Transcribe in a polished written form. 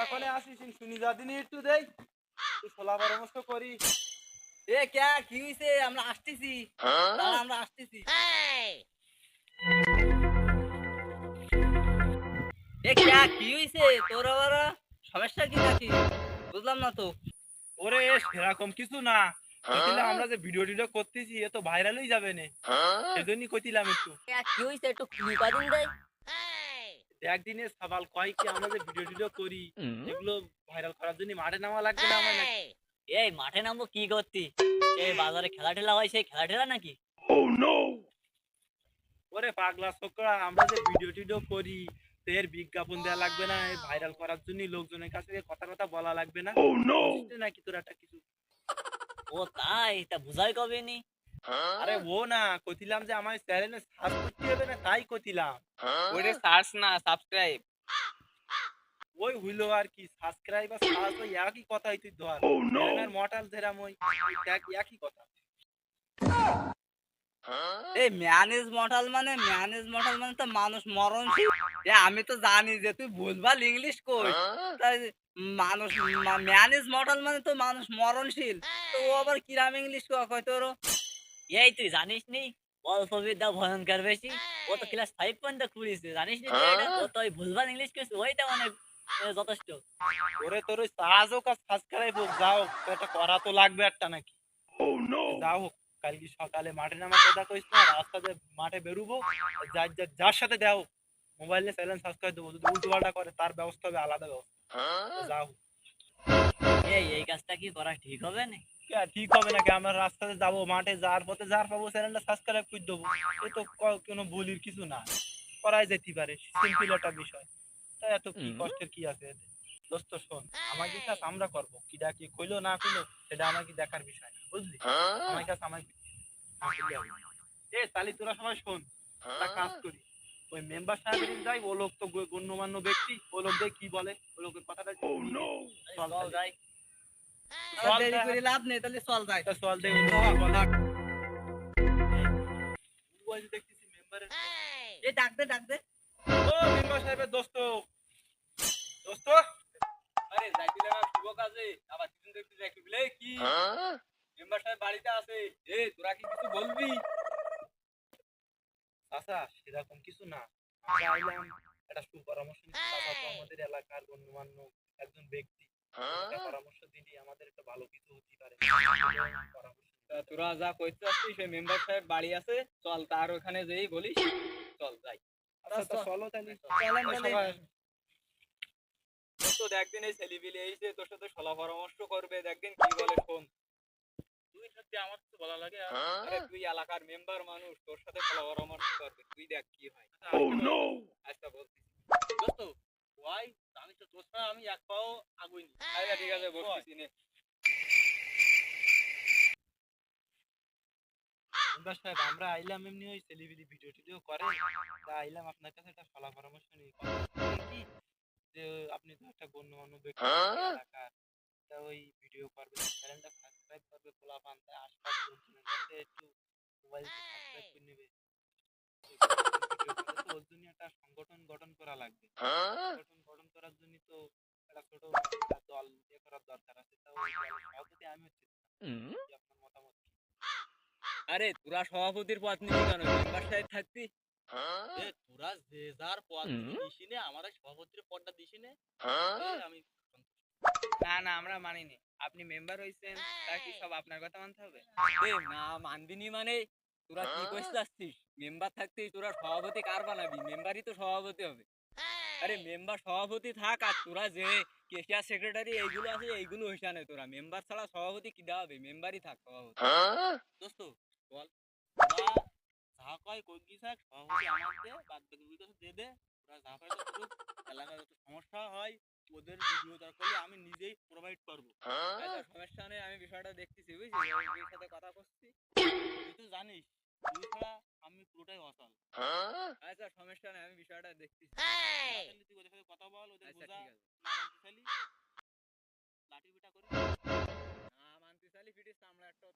এখনে আসিস শুনি যাদিনি একটু দেই তুই ছোলা পরামর্শ করি। এ ক্যা কি হইছে? আমরা আসতেছি, দাঁড়া আমরা আসতেছি। এ ক্যা কি হইছে? তোর আবার সমস্যা কি নাকি? বুঝলাম না তো। ওরে সেরকম কিছু না, কইছিলাম আমরা যে ভিডিও টিডিও করতেছি এ তো ভাইরাল হয়ে যাবে না, সেজন্যই কইছিলাম একটু। ক্যা কি হইছে একটু খুলে কদিন দেয়। একদিনে সবাল কয় কি আমরা যে ভিডিও টিডিও করি এগুলো ভাইরাল করার জন্য মাঠে নামা লাগবে না আমার নাকি? এই মাঠে নামবো কি করতি? এই বাজারে খেলা ঠেলা হয় সেই খেলা ঠেলা নাকি? ওরে পাগলা ছোকরা, আমরা যে ভিডিও টিডিও করি তো এর বিজ্ঞাপন দেওয়া লাগবে না, ভাইরাল করার জন্য লোকজনের কাছে কথা কথা বলা লাগবে না? বুঝছিস নাকি তোর একটা কিছু? ও তাই? তা বুঝাই কবে নি? আরে ও না, কইছিলাম যে আমার চ্যানেলে সার্চ করতে হবে না তাই কইছিলাম। ওইটা সার্চ না সাবস্ক্রাইব। ওই হইলো আর কি, সাবস্ক্রাইব আর সার্চ ওই একই কথাই তুই ধর। চ্যানেলের মডেল যেরাম ওই একই কথা। এই ম্যানেজ মডেল মানে তো মানুষ মরণশীল। এ আমি তো জানি যে তুই ভুলভাল ইংলিশ কই। তাই মানুষ ম্যানেজ মডেল মানে তো মানুষ মরণশীল। তো ও আবার কিরাম ইংলিশ কয় তোর? এই তুই জানিস নি? অল্প বিদ্যা ভয়ঙ্কর বেশি। ও তো ক্লাস 5 পর্যন্ত পড়িয়েছে। জানিস নি তুই এটা? ও তো ওই ভুলভাল ইংলিশ কইছে ওইটা অনেক যথেষ্ট। ওরে তোর ওই সার্চ হোক আর সাবস্ক্রাইব হোক, যাও তো এটা করা তো লাগবে একটা নাকি? যাও হোক, কালকে সকালে মাঠে নামার কথা কইস না, রাস্তাতে মাঠে বেরুবো, যার সাথে দেও মোবাইলে চ্যানেল সাবস্ক্রাইব দেবো, যদি উল্টো পাল্টা করে তার ব্যবস্থা হবে, আলাদা ব্যবস্থা। যাও। এই কাজটা কি করা ঠিক হবে না? ঠিক হবে নাকি? আমরা রাস্তাতে যাবো, মাঠে যাওয়ার পথে যার পাবো চ্যানেলটা সাবস্ক্রাইব করে দেবো, এ তো কোনো বলির কিছু না, করাই যেতে পারে, সিম্পল একটা বিষয়। তাই এত কি কষ্টের কি আছে এতে? দোস্ত শোন, আমার কাছে আমরা করবো, কিডা কি কইলো না কইলো সেটা আমার কি দেখার বিষয় না, বুঝলি? আমার কাছে আমার না করলে হবে না। এ তালি তোরা সবাই শোন, একটা কাজ করি, ওই মেম্বার সাহেবের যাই, ও লোক তো গণ্যমান্য ব্যক্তি, ও লোক দিয়ে কি বলে, ও লোকের কথাটা চল যাই। চল দেরি করে লাভ নেই, তাহলে চল যাই। চল দে দেখতেছি মেম্বারের। এ ডাক দে ডাক দে। ও মেম্বার সাহেবের দোস্ত, দোস্ত আরে যাইতিলাম আমি শুভ কাজে, আবার সিজন দেখতে যাই বলে কি মেম্বার সাহেব বাড়িতে আছে। এ তোরা কি কিছু বলবি? আচ্ছা সেরকম কিছু না, আমরা আইলাম একটা সুপরামর্শ নিতে, চাচা তো আমাদের এলাকার গণ্যমান্য একজন ব্যক্তি, একটা পরামর্শ দিলি আমাদের একটা ভালো কিছু হতে পারে। পরামর্শ তোরা যা কইতে আসছিস সেই মেম্বার সাহেব বাড়ি আছে, চল তার ওখানে যেই বলিস। চল যাই। আচ্ছা তো চলো তাহলে, চলেন তাহলে। সবাই তো দেখদিন এই ছেলেপিলে এইছে তোর সাথে সলা পরামর্শ করবে, দেখদিন কি বলে শোন। তুই সত্যি আমার কিছু বলা লাগে? আরে তুই এলাকার মেম্বার মানুষ, তোর সাথে সলা পরামর্শ করবে, তুই দেখ কি হয়। আচ্ছা বলছি দোস্ত, ভাই আমি তো তোর ছাড়া আমি এক পাও আগুইনি। আচ্ছা ঠিক আছে বলছিস নে। মেম্বার সাহেব, আমরা আইলাম এমনি ওই সেলিব্রিটি ভিডিও টিডিও করে, তা আইলাম আপনার কাছে একটা সলা পরামর্শ নিয়ে কি, যে আপনি তো একটা গণ্যমান্য ব্যক্তি এলাকার, তা ওই ভিডিও করবে, চ্যানেলটা সাবস্ক্রাইব করবে, খোলা পান, তাই আশপাশ লোকজনের কাছে একটু মোবাইল সাবস্ক্রাইব করে নেবে। ওর জন্য একটা সংগঠন গঠন করা লাগবে, সংগঠন গঠন করার জন্য তো একটা ছোট একটা দল ইয়ে করার দরকার আছে, তা ওই দলের সভাপতি আমি হচ্ছি। আপনার মতামত কি? আরে তোরা সভাপতির পদ নিবি কেন? মেম্বার সাহেব থাকতি। এ তোরা যে যার পদ দিস নে, আমার সভাপতির পদটা দিস নে। আমি না না, আমরা মানিনি, আপনি মেম্বার হইছেন, তা কি সব আপনার কথা মানতে হবে? এ না মানবিনি মানে তোরা কি কইতে চাচ্ছিস? মেম্বার থাকতে তোরা সভাপতি কার বানাবি? মেম্বারই তো সভাপতি হবে। আরে মেম্বার সভাপতি থাক, আর তোরা যে কেশিয়ার সেক্রেটারি এইগুলো আছে এইগুলো হিসানে, তোরা মেম্বার ছাড়া সভাপতি কি দেওয়া হবে? মেম্বারই থাক সভাপতি। দোস্ত বল, তোরা যা কয় কই কি থাক, সভাপতি আমার দে, বাদ বাকি দুই কথা দে দে। তোরা যা পারে তো করুক, এলাকায় যত সমস্যা হয় ওদের ভিডিও দরকার হলে আমি নিজেই প্রোভাইড করবো। আচ্ছা সমস্যা নেই, আমি বিষয়টা দেখতেছি বুঝছিস, ওর সাথে কথা করছি। তুই তো জানিস তুই ছাড়া আমি পুরোটাই অচল। আচ্ছা সমস্যা নেই, আমি বিষয়টা দেখতেছি। তুই ওদের সাথে কথা বল, ওদের বোঝা, না মানতে চাইলি লাঠি পিটা করি, না মানতে চাইলি পিটিস, আমরা একটা